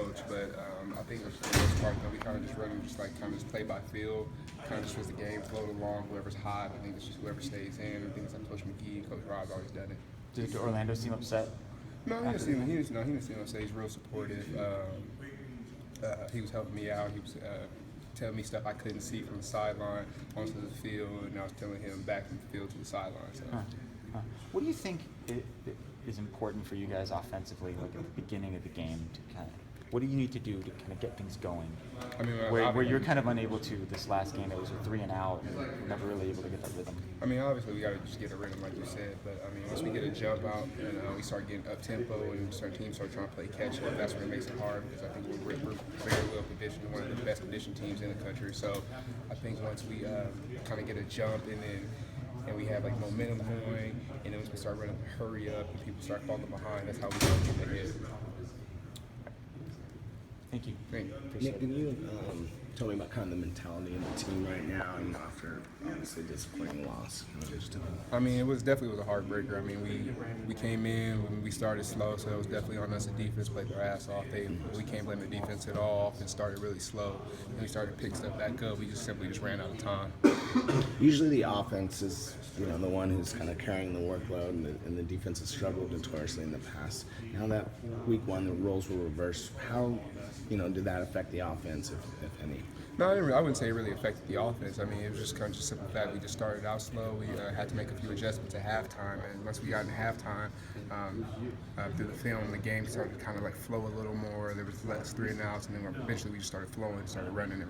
coach, but I think for the most part, we kind of just run just like kind of just play by feel, kind of just as the game flowed along. Whoever's hot, I think it's just whoever stays in. I think it's like Coach McGee and Coach Rob's always done it. Did Orlando seem upset? No, he didn't seem upset. He's real supportive. He was helping me out. He was telling me stuff I couldn't see from the sideline onto the field, and I was telling him back from the field to the sideline. So. What do you think is important for you guys offensively, like at the beginning of the game, to kind of? What do you need to do to kind of get things going? I mean, where you're kind of unable to this last game. It was a 3 and out, and never really able to get that rhythm. I mean, obviously we got to just get a rhythm, like you said. But I mean, once we get a jump out and we start getting up tempo and certain teams start trying to play catch up, that's when it makes it hard because I think we're very well conditioned, one of the best conditioned teams in the country. So I think once we kind of get a jump and we have like momentum going, and then once we start running, hurry up, and people start falling behind, that's how we start getting ahead. Thank you. Nick, can you tell me about kind of the mentality of the team right now, after obviously disappointing loss? I mean, it was definitely a heartbreaker. I mean, we came in when we started slow, so it was definitely on us. The defense played their ass off. We can't blame the defense at all. And started really slow, and we started to pick stuff back up. We just simply ran out of time. Usually, the offense is the one who's kind of carrying the workload, and the defense has struggled notoriously in the past. Now that week one, the roles were reversed. How did that affect the offense, if any? No, I wouldn't say it really affected the offense. I mean, it was just kind of just simple fact we just started out slow. We had to make a few adjustments at halftime, and once we got in halftime, through the film, the game started to kind of like flow a little more. There was less 3 and outs, and then eventually we just started flowing, started running.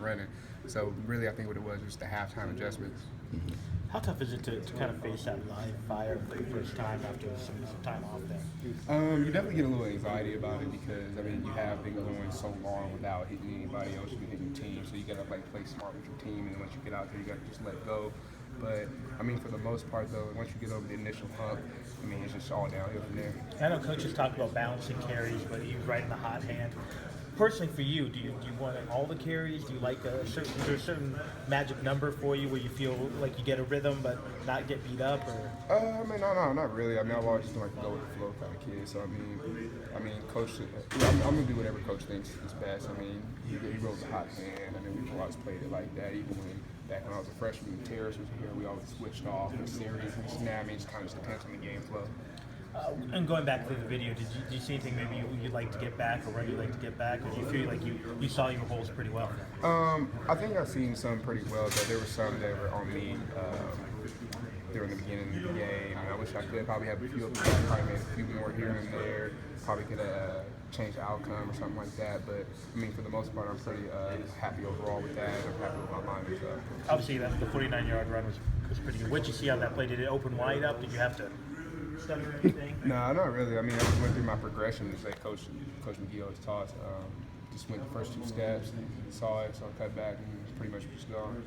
So really, I think what it was the halftime adjustments. Mm-hmm. How tough is it to kind of face that live fire for the first time after some time off there? You definitely get a little anxiety about it because, I mean, you have been going so long without hitting anybody else, you can hit your team, so you got to play smart with your team, and once you get out there, you got to just let go. But, I mean, for the most part, though, once you get over the initial hump, I mean, it's just all downhill from there. I know coaches talk about balancing carries, but he was right in the hot hand. Personally, for you, do you want all the carries? Do you like is there a certain magic number for you where you feel like you get a rhythm but not get beat up? Or I mean, no, not really. I mean, I've always just been like a go with the flow kind of kid. So I mean, coach. I'm gonna do whatever coach thinks is best. I mean, he rolls a hot hand. I mean, we've always played it like that. Even back when I was a freshman, Terrace was here. We always switched off. The series, and just kind of depends on the game flow. And going back to the video, did you see anything maybe you'd like to get back, or where you'd like to get back, or do you feel like you saw your holes pretty well? I think I've seen some pretty well, but there were some that were on me during the beginning of the game. I wish I could probably have a few of them. Probably made a few more here and there. Probably could have changed the outcome or something like that. But I mean, for the most part, I'm pretty happy overall with that. I'm happy with my line. Obviously, the 49-yard run was pretty good. What did you see on that play? Did it open wide up? Did you have to study or anything? No, not really. I mean, I just went through my progression as that Coach McGee always taught. Just went the first 2 steps, saw it, so I cut back, and pretty much just gone.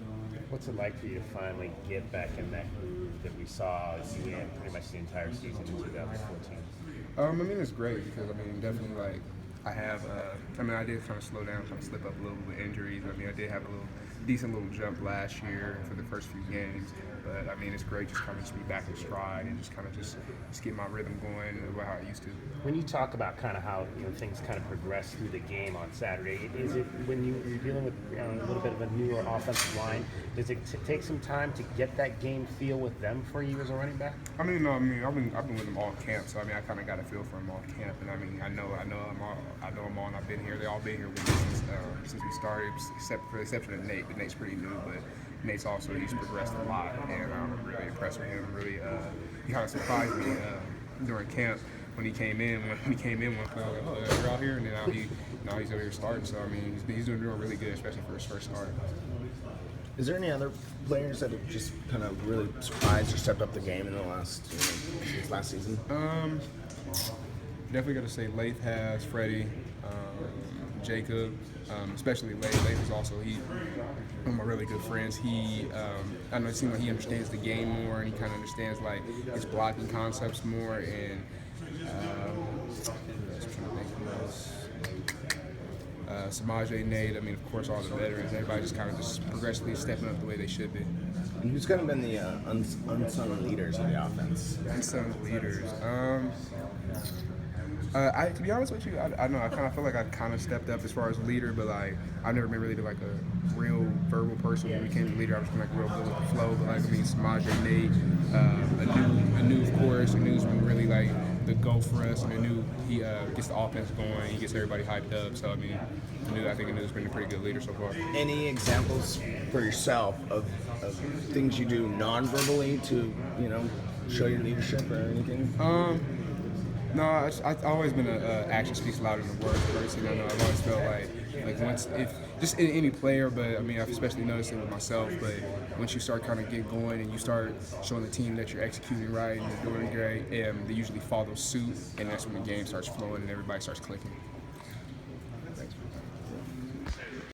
What's it like for you to finally get back in that groove that we saw you in pretty much the entire season in 2014? I mean, it's great because, I mean, definitely, like, I did kind of slow down, kind of slip up a little with injuries. I mean, I did have a decent little jump last year for the first few games. But, I mean, it's great just kind of be back in stride and just kind of just get my rhythm going how I used to. When you talk about kind of how things kind of progress through the game on Saturday, is it when you're dealing with a little bit of a newer offensive line, does it take some time to get that game feel with them for you as a running back? I mean, no, I've been with them all camp, so I mean, I kind of got a feel for them all camp, and I mean, I know them all, and I've been here. They all been here with me since we started, except for the exception of Nate. But Nate's pretty new, but Nate's he's progressed a lot, and I'm really impressed with him. Really, he kind of surprised me during camp when he came in. When he came in, one play, I was like, "Oh, you're out here," and then now he's over here starting. So I mean, he's doing really good, especially for his first start. Is there any other players that have just kind of really surprised or stepped up the game in the last season? Definitely got to say Lath has, Freddie, Jacob, especially Lath. Lath is also one of my really good friends. I know it seems like he understands the game more, and he kind of understands like his blocking concepts more. And I'm trying to think who else. Samaje, Nate, I mean, of course, all the veterans. Everybody just kind of progressively stepping up the way they should be. And who's kind of been the unsung leaders of the offense? Unsung leaders. To be honest with you, I know I kind of feel like I kind of stepped up as far as a leader, but like I've never been really like a real verbal person. When we became a leader, I was kind of like real good with the flow. But like I mean, Samaj, Nate, Anu, of course, Anu's been really like the go for us, and Anu he gets the offense going, he gets everybody hyped up. So I mean, I think Anu's been a pretty good leader so far. Any examples for yourself of things you do non-verbally to, show your leadership or anything? No, I've always been a action speaks louder than words person. I know I've always felt like once if just in any player, but I mean I've especially noticed it with myself. But once you start kind of get going and you start showing the team that you're executing right and you're doing great, they usually follow suit, and that's when the game starts flowing and everybody starts clicking.